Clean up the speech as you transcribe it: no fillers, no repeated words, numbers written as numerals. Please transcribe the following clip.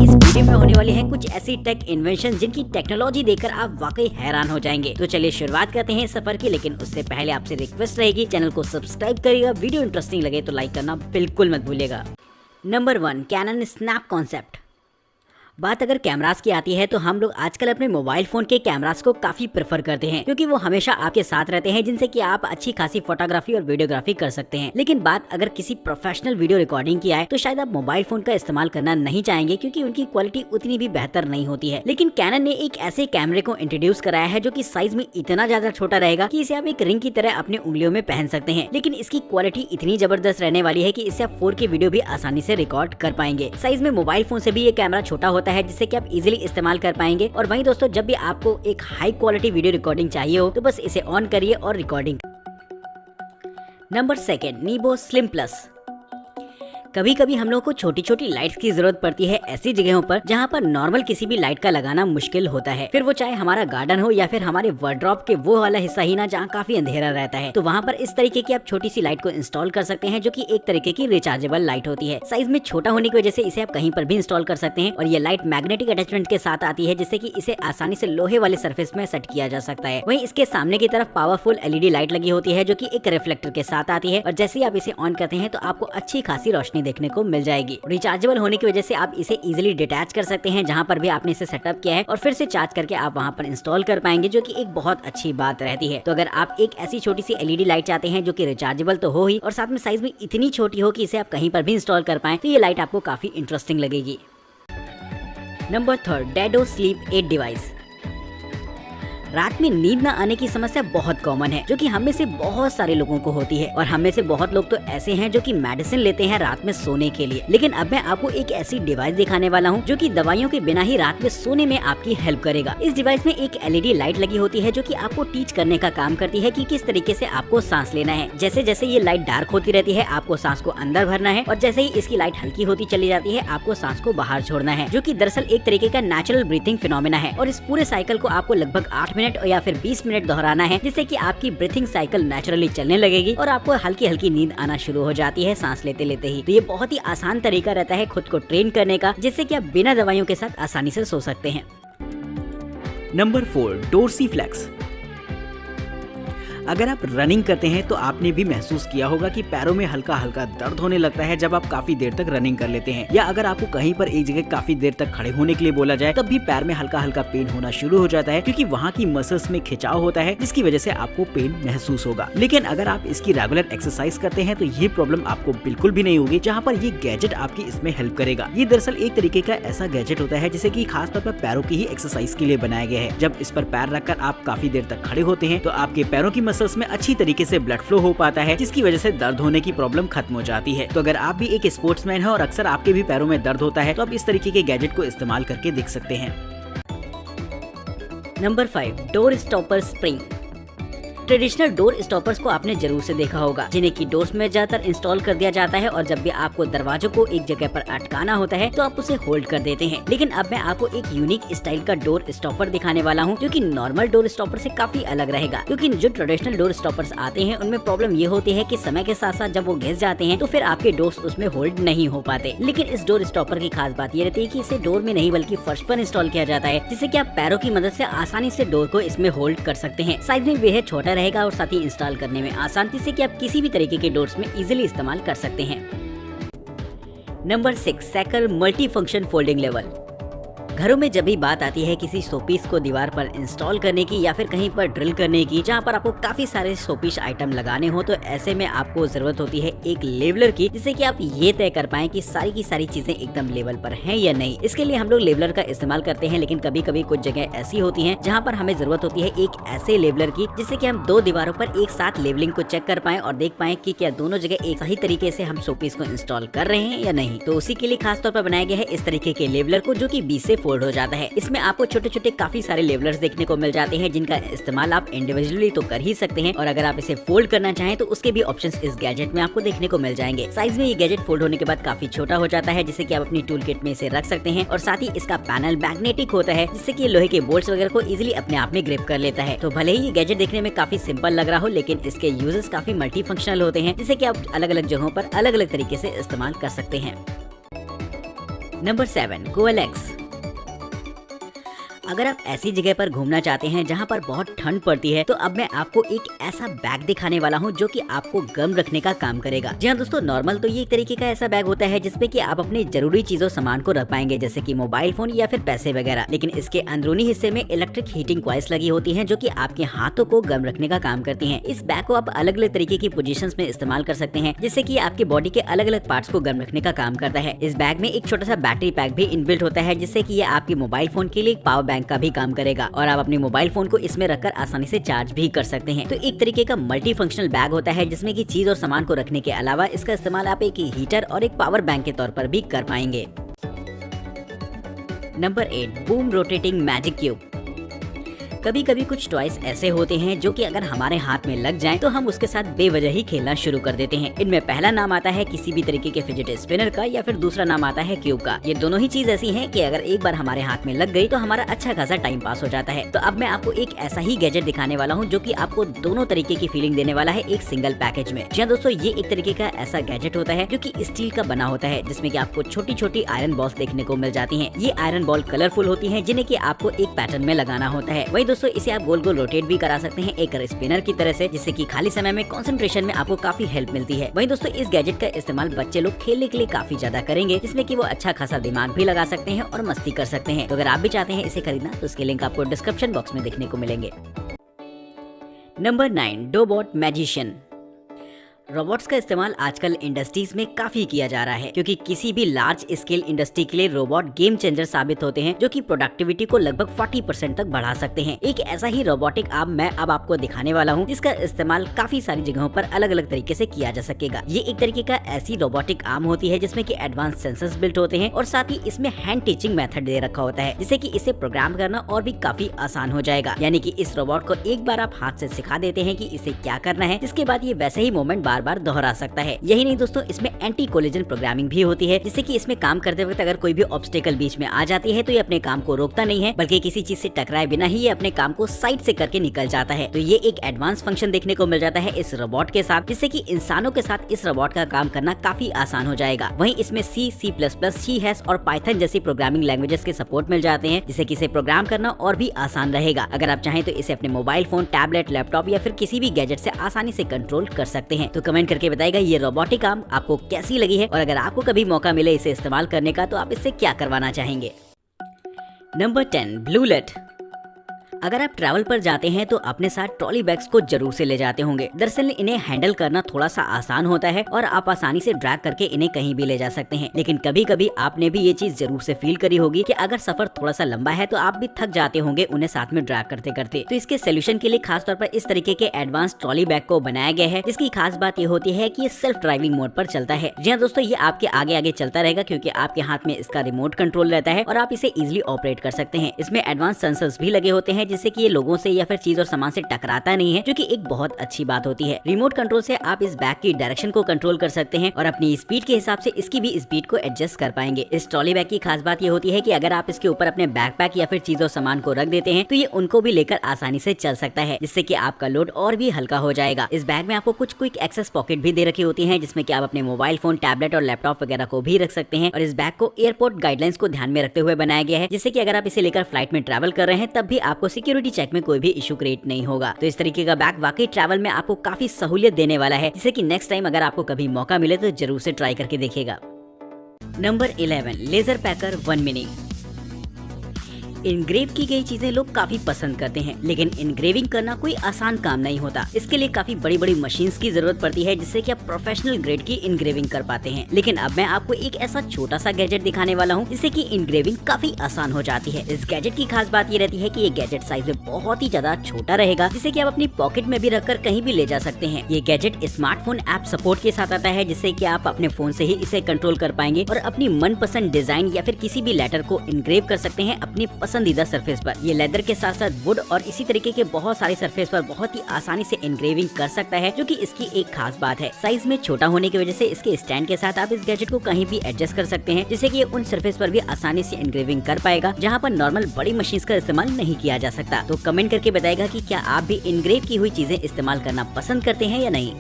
इस वीडियो में होने वाली है कुछ ऐसी टेक इन्वेंशन जिनकी टेक्नोलॉजी देखकर आप वाकई हैरान हो जाएंगे। तो चलिए शुरुआत करते हैं सफर की, लेकिन उससे पहले आपसे रिक्वेस्ट रहेगी चैनल को सब्सक्राइब करिएगा, वीडियो इंटरेस्टिंग लगे तो लाइक करना बिल्कुल मत भूलिएगा। Number 1, Canon snap concept. बात अगर कैमरास की आती है तो हम लोग आजकल अपने मोबाइल फोन के कैमरास को काफी प्रेफर करते हैं, क्योंकि वो हमेशा आपके साथ रहते हैं, जिनसे कि आप अच्छी खासी फोटोग्राफी और वीडियोग्राफी कर सकते हैं। लेकिन बात अगर किसी प्रोफेशनल वीडियो रिकॉर्डिंग की आए तो शायद आप मोबाइल फोन का इस्तेमाल करना नहीं चाहेंगे, क्योंकि उनकी क्वालिटी उतनी भी बेहतर नहीं होती है। लेकिन कैनन ने एक ऐसे कैमरे को इंट्रोड्यूस कराया है जो कि साइज में इतना ज्यादा छोटा रहेगा कि इसे आप एक रिंग की तरह अपने उंगलियों में पहन सकते हैं। लेकिन इसकी क्वालिटी इतनी जबरदस्त रहने वाली है कि इससे आप 4K वीडियो भी आसानी से रिकॉर्ड कर पाएंगे। साइज में मोबाइल फोन से भी ये कैमरा छोटा होता है, जिससे कि आप इजीली इस्तेमाल कर पाएंगे। और वहीं दोस्तों, जब भी आपको एक हाई क्वालिटी वीडियो रिकॉर्डिंग चाहिए हो तो बस इसे ऑन करिए और रिकॉर्डिंग। नंबर 2, नीबो स्लिम प्लस। कभी कभी हम लोग को छोटी छोटी लाइट्स की जरूरत पड़ती है ऐसी जगहों पर जहाँ पर नॉर्मल किसी भी लाइट का लगाना मुश्किल होता है। फिर वो चाहे हमारा गार्डन हो या फिर हमारे वार्डरोब के वो वाला हिस्सा ही ना जहाँ काफी अंधेरा रहता है। तो वहाँ पर इस तरीके की आप छोटी सी लाइट को इंस्टॉल कर सकते हैं, जो कि एक तरीके की रिचार्जेबल लाइट होती है। साइज में छोटा होने की वजह से इसे आप कहीं पर भी इंस्टॉल कर सकते हैं। और ये लाइट मैग्नेटिक अटैचमेंट के साथ आती है, जिससे कि इसे आसानी से लोहे वाले सरफेस में सेट किया जा सकता है। वहीं इसके सामने की तरफ पावरफुल LED लाइट लगी होती है, जो कि एक रिफ्लेक्टर के साथ आती है। और जैसे ही आप इसे ऑन करते हैं तो आपको अच्छी खासी रोशनी देखने को मिल जाएगी। रिचार्जेबल होने की वजह से आप इसे इजीली डिटैच कर सकते हैं जहां पर भी आपने इसे सेटअप किया है, और फिर से चार्ज करके आप वहां पर इंस्टॉल कर पाएंगे, जो कि एक बहुत अच्छी बात रहती है। तो अगर आप एक ऐसी छोटी सी LED लाइट चाहते हैं जो कि रिचार्जेबल तो हो ही, और साथ में साइज में इतनी छोटी हो कि इसे आप कहीं पर भी इंस्टॉल कर पाएं, तो ये लाइट आपको काफी इंटरेस्टिंग लगेगी। Number 3, Dodow sleep aid device. रात में नींद न आने की समस्या बहुत कॉमन है, जो कि हम में से बहुत सारे लोगों को होती है। और हम में से बहुत लोग तो ऐसे हैं जो कि मेडिसिन लेते हैं रात में सोने के लिए। लेकिन अब मैं आपको एक ऐसी डिवाइस दिखाने वाला हूं जो कि दवाइयों के बिना ही रात में सोने में आपकी हेल्प करेगा। इस डिवाइस में एक LED लाइट लगी होती है, जो कि आपको टीच करने का काम करती है कि किस तरीके से आपको सांस लेना है। जैसे जैसे ये लाइट डार्क होती रहती है, आपको सांस को अंदर भरना है, और जैसे ही इसकी लाइट हल्की होती चली जाती है, आपको सांस को बाहर छोड़ना है, जो कि दरअसल एक तरीके का नेचुरल ब्रीथिंग फिनोमेना है। और इस पूरे साइकिल को आपको लगभग 8 मिनट या फिर 20 मिनट दोहराना है, जिससे कि आपकी ब्रीथिंग साइकिल नेचुरली चलने लगेगी और आपको हल्की हल्की नींद आना शुरू हो जाती है सांस लेते लेते ही। तो ये बहुत ही आसान तरीका रहता है खुद को ट्रेन करने का, जिससे कि आप बिना दवाइयों के साथ आसानी से सो सकते हैं। नंबर 4, डोर्सीफ्लेक्स। अगर आप रनिंग करते हैं तो आपने भी महसूस किया होगा कि पैरों में हल्का हल्का दर्द होने लगता है जब आप काफी देर तक रनिंग कर लेते हैं, या अगर आपको कहीं पर एक जगह काफी देर तक खड़े होने के लिए बोला जाए तब भी पैर में हल्का हल्का पेन होना शुरू हो जाता है, क्योंकि वहाँ की मसल्स में खिंचाव होता है, जिसकी वजह से आपको पेन महसूस होगा। लेकिन अगर आप इसकी रेगुलर एक्सरसाइज करते हैं तो ये प्रॉब्लम आपको बिल्कुल भी नहीं होगी, जहाँ पर ये गैजेट आपकी इसमें हेल्प करेगा। ये दरअसल एक तरीके का ऐसा गैजेट होता है जिसे कि खास तौर पर पैरों की ही एक्सरसाइज के लिए बनाया गया है। जब इस पर पैर रखकर आप काफी देर तक खड़े होते हैं तो आपके पैरों की मसल्स में अच्छी तरीके से ब्लड फ्लो हो पाता है, जिसकी वजह से दर्द होने की प्रॉब्लम खत्म हो जाती है। तो अगर आप भी एक स्पोर्ट्समैन हैं और अक्सर आपके भी पैरों में दर्द होता है तो आप इस तरीके के गैजेट को इस्तेमाल करके देख सकते हैं। Number 5, door stopper spring. Traditional door stoppers को आपने जरूर से देखा होगा, जिन्हें की डोर्स में ज्यादातर इंस्टॉल कर दिया जाता है, और जब भी आपको दरवाजों को एक जगह पर अटकाना होता है तो आप उसे होल्ड कर देते हैं। लेकिन अब मैं आपको एक यूनिक स्टाइल का डोर स्टॉपर दिखाने वाला हूं, जो कि नॉर्मल डोर स्टॉपर से काफी अलग रहेगा। क्योंकि जो ट्रेडिशनल डोर स्टॉपर्स आते हैं उनमें प्रॉब्लम ये होती है कि समय के साथ साथ जब वो घिस जाते हैं तो फिर आपके डोर्स उसमें होल्ड नहीं हो पाते। लेकिन इस डोर स्टॉपर की खास बात ये रहती है कि इसे डोर में नहीं बल्कि फर्श पर इंस्टॉल किया जाता है, जिससे कि आप पैरों की मदद से आसानी से डोर को इसमें होल्ड कर सकते हैं। साइज में बेहद छोटा रहेगा और साथ ही इंस्टॉल करने में आसान, जिससे कि आप किसी भी तरीके के डोर्स में इजीली इस्तेमाल कर सकते हैं। Number 6, सैकर multi function folding level. घरों में जब भी बात आती है किसी शोपीस को दीवार पर इंस्टॉल करने की या फिर कहीं पर ड्रिल करने की, जहां पर आपको काफी सारे शोपीस आइटम लगाने हो, तो ऐसे में आपको जरूरत होती है एक लेवलर की, जिससे कि आप ये तय कर पाएं कि सारी की सारी चीजें एकदम लेवल पर हैं या नहीं। इसके लिए हम लोग लेवलर का इस्तेमाल करते हैं, लेकिन कभी कभी कुछ जगह ऐसी होती है जहाँ पर हमें जरूरत होती है एक ऐसे लेवलर की, जिससे कि हम 2 दीवारों पर एक साथ लेवलिंग को चेक कर पाए और देख पाए कि क्या दोनों जगह एक सही तरीके से हम शोपीस को इंस्टॉल कर रहे हैं या नहीं। तो उसी के लिए खास तौर पर बनाया गया है इस तरीके के लेवलर को, जो कि बीच से फोल्ड हो जाता है। इसमें आपको छोटे छोटे काफी सारे लेवलर्स देखने को मिल जाते हैं, जिनका इस्तेमाल आप इंडिविजुअली तो कर ही सकते हैं, और अगर आप इसे फोल्ड करना चाहें तो उसके भी ऑप्शंस इस गैजेट में आपको देखने को मिल जाएंगे। साइज में ये गैजेट फोल्ड होने के बाद काफी छोटा हो जाता है, जिससे कि आप अपनी टूल किट में इसे रख सकते हैं, और साथ ही इसका पैनल मैग्नेटिक होता है, जिससे कि लोहे के बोल्ट्स वगैरह को इजीली अपने आप में ग्रिप कर लेता है। तो भले ही ये गैजेट देखने में काफी सिंपल लग रहा हो, लेकिन इसके यूजेस काफी मल्टी फंक्शनल होते हैं, जिससे कि आप अलग अलग जगहों पर अलग अलग तरीके से इस्तेमाल कर सकते हैं। Number 7 OLX। अगर आप ऐसी जगह पर घूमना चाहते हैं जहां पर बहुत ठंड पड़ती है तो अब मैं आपको एक ऐसा बैग दिखाने वाला हूं जो कि आपको गर्म रखने का काम करेगा। जी हाँ दोस्तों, नॉर्मल तो ये एक तरीके का ऐसा बैग होता है जिसमें कि आप अपने जरूरी चीजों सामान को रख पाएंगे, जैसे कि मोबाइल फोन या फिर पैसे वगैरह। लेकिन इसके अंदरूनी हिस्से में इलेक्ट्रिक हीटिंग कॉइल्स लगी होती है जो कि आपके हाथों को गर्म रखने का काम करती है। इस बैग को आप अलग अलग तरीके की पोजीशंस में इस्तेमाल कर सकते हैं, जिससे कि आपकी बॉडी के अलग अलग पार्ट्स को गर्म रखने का काम करता है। इस बैग में एक छोटा सा बैटरी पैक भी इनबिल्ट होता है, जिससे कि ये आपके मोबाइल फोन के लिए एक पावर बैंक का भी काम करेगा और आप अपने मोबाइल फोन को इसमें रखकर आसानी से चार्ज भी कर सकते हैं। तो एक तरीके का मल्टी फंक्शनल बैग होता है जिसमें कि चीज और सामान को रखने के अलावा इसका इस्तेमाल आप एक हीटर और एक पावर बैंक के तौर पर भी कर पाएंगे। Number 8 boom rotating magic cube. कभी कभी कुछ टॉयज ऐसे होते हैं जो कि अगर हमारे हाथ में लग जाएं तो हम उसके साथ बेवजह ही खेलना शुरू कर देते हैं। इनमें पहला नाम आता है किसी भी तरीके के फिजिट स्पिनर का या फिर दूसरा नाम आता है क्यूब का। ये दोनों ही चीज ऐसी हैं कि अगर एक बार हमारे हाथ में लग गई तो हमारा अच्छा खासा टाइम पास हो जाता है। तो अब मैं आपको एक ऐसा ही गैजेट दिखाने वाला हूँ जो कि आपको दोनों तरीके की फीलिंग देने वाला है एक सिंगल पैकेज में। जी हाँ दोस्तों, ये एक तरीके का ऐसा गैजेट होता है जो कि स्टील का बना होता है, जिसमें कि आपको छोटी छोटी आयरन बॉल्स देखने को मिल जाती हैं। ये आयरन बॉल कलरफुल होती हैं जिन्हें कि आपको एक पैटर्न में लगाना होता है। वही दोस्तों, इसे आप गोल रोटेट भी करा सकते हैं एक स्पिनर की तरह से, जिससे कि खाली समय में कंसंट्रेशन में आपको काफी हेल्प मिलती है। वहीं दोस्तों, इस गैजेट का इस्तेमाल बच्चे लोग खेलने के लिए काफी ज्यादा करेंगे, जिसमें कि वो अच्छा खासा दिमाग भी लगा सकते हैं और मस्ती कर सकते हैं। तो अगर आप भी चाहते हैं इसे खरीदना तो उसके लिंक आपको डिस्क्रिप्शन बॉक्स में देखने को मिलेंगे। Number 9 डोबॉट magician. रोबोट्स का इस्तेमाल आजकल इंडस्ट्रीज में काफी किया जा रहा है, क्योंकि किसी भी लार्ज स्केल इंडस्ट्री के लिए रोबोट गेम चेंजर साबित होते हैं, जो कि प्रोडक्टिविटी को लगभग 40% तक बढ़ा सकते हैं। एक ऐसा ही रोबोटिक आर्म मैं अब आपको दिखाने वाला हूं, जिसका इस्तेमाल काफी सारी जगहों पर अलग अलग तरीके से किया जा सकेगा। ये एक तरीके का ऐसी रोबोटिक आर्म होती है जिसमें कि एडवांस सेंसर्स बिल्ट होते हैं और साथ ही इसमें हैंड टीचिंग मेथड दे रखा होता है, जिससे कि इसे प्रोग्राम करना और भी काफी आसान हो जाएगा। यानी कि इस रोबोट को एक बार आप हाथ से सिखा देते हैं कि इसे क्या करना है, इसके बाद ये वैसे ही मूवमेंट बार बार दोहरा सकता है। यही नहीं दोस्तों, इसमें एंटी कोलिजन प्रोग्रामिंग भी होती है, जिससे कि इसमें काम करते वक्त अगर कोई भी ऑब्स्टेकल बीच में आ जाती है तो ये अपने काम को रोकता नहीं है, बल्कि किसी चीज से टकराए बिना ही ये अपने काम को साइड से करके निकल जाता है। तो ये एक एडवांस फंक्शन देखने को मिल जाता है इस रोबोट के साथ, जिससे कि इंसानों के साथ इस रोबोट का काम करना काफी आसान हो जाएगा। वहीं इसमें C, C++, C# और पाइथन जैसी प्रोग्रामिंग लैंग्वेजेस के सपोर्ट मिल जाते हैं, जिससे कि इसे प्रोग्राम करना और भी आसान रहेगा। अगर आप चाहें तो इसे अपने मोबाइल फोन, टैबलेट, लैपटॉप या फिर किसी भी गैजेट से आसानी से कंट्रोल कर सकते हैं। तो कमेंट करके बताइएगा ये रोबोटिक आर्म आपको कैसी लगी है, और अगर आपको कभी मौका मिले इसे इस्तेमाल करने का तो आप इससे क्या करवाना चाहेंगे। नंबर 10 ब्लूलेट। अगर आप ट्रैवल पर जाते हैं तो अपने साथ ट्रॉली बैग्स को जरूर से ले जाते होंगे। दरअसल इन्हें हैंडल करना थोड़ा सा आसान होता है और आप आसानी से ड्रैग करके इन्हें कहीं भी ले जा सकते हैं। लेकिन कभी कभी आपने भी ये चीज जरूर से फील करी होगी कि अगर सफर थोड़ा सा लंबा है तो आप भी थक जाते होंगे उन्हें साथ में ड्रैग करते करते। तो इसके सोल्यूशन के लिए खास तौर पर इस तरीके के एडवांस ट्रॉली बैग को बनाया गया है, जिसकी खास बात ये होती है कि ये सेल्फ ड्राइविंग मोड पर चलता है। जी हाँ दोस्तों, ये आपके आगे आगे चलता रहेगा क्योंकि आपके हाथ में इसका रिमोट कंट्रोल रहता है और आप इसे इजिली ऑपरेट कर सकते हैं। इसमें एडवांस सेंसर्स भी लगे होते हैं, जिससे कि ये लोगों से या फिर चीज और सामान से टकराता नहीं है, जो कि एक बहुत अच्छी बात होती है। रिमोट कंट्रोल से आप इस बैग की डायरेक्शन को कंट्रोल कर सकते हैं और अपनी स्पीड के हिसाब से इसकी भी स्पीड को एडजस्ट कर पाएंगे। इस ट्रॉली बैग की खास बात ये होती है कि अगर आप इसके ऊपर अपने बैकपैक या फिर चीज और सामान को रख देते हैं तो ये उनको भी लेकर आसानी से चल सकता है, जिससे कि आपका लोड और भी हल्का हो जाएगा। इस बैग में आपको कुछ क्विक एक्सेस पॉकेट भी दे रखी होती है, जिसमें कि आप अपने मोबाइल फोन, टैबलेट और लैपटॉप वगैरह को भी रख सकते हैं। और इस बैग को एयरपोर्ट गाइडलाइंस को ध्यान में रखते हुए बनाया गया है, जिससे कि अगर आप इसे लेकर फ्लाइट में ट्रैवल कर रहे हैं तब भी आपको सिक्योरिटी चेक में कोई भी इशू क्रिएट नहीं होगा। तो इस तरीके का बैग वाकई ट्रैवल में आपको काफी सहूलियत देने वाला है, जिससे कि नेक्स्ट टाइम अगर आपको कभी मौका मिले तो जरूर से ट्राई करके देखिएगा। नंबर 11 लेजर पैकर 1 मिनी। इनग्रेव की गई चीजें लोग काफी पसंद करते हैं, लेकिन इनग्रेविंग करना कोई आसान काम नहीं होता। इसके लिए काफी बड़ी बड़ी मशीन्स की जरूरत पड़ती है, जिससे कि आप प्रोफेशनल ग्रेड की इनग्रेविंग कर पाते हैं। लेकिन अब मैं आपको एक ऐसा छोटा सा गैजेट दिखाने वाला हूँ जिससे कि इनग्रेविंग काफी आसान हो जाती है। इस गैजेट की खास बात ये रहती है कि ये गैजेट साइज में बहुत ही ज्यादा छोटा रहेगा, जिससे कि आप अपनी पॉकेट में भी रखकर कहीं भी ले जा सकते हैं। ये गैजेट स्मार्टफोन ऐप सपोर्ट के साथ आता है, जिससे कि आप अपने फोन से ही इसे कंट्रोल कर पाएंगे और अपनी मनपसंद डिजाइन या फिर किसी भी लेटर को इनग्रेव कर सकते हैं अपनी पसंदीदा सरफेस पर। ये लेदर के साथ साथ वुड और इसी तरीके के बहुत सारे सरफेस पर बहुत ही आसानी से इनग्रेविंग कर सकता है, जो कि इसकी एक खास बात है। साइज में छोटा होने की वजह से इसके स्टैंड के साथ आप इस गैजेट को कहीं भी एडजस्ट कर सकते हैं, जिससे कि ये उन सरफेस पर भी आसानी से इनग्रेविंग कर पाएगा जहां पर नॉर्मल बड़ी मशीन का इस्तेमाल नहीं किया जा सकता। तो कमेंट करके बताएगा कि क्या आप भी इनग्रेव की हुई चीजें इस्तेमाल करना पसंद करते हैं या नहीं।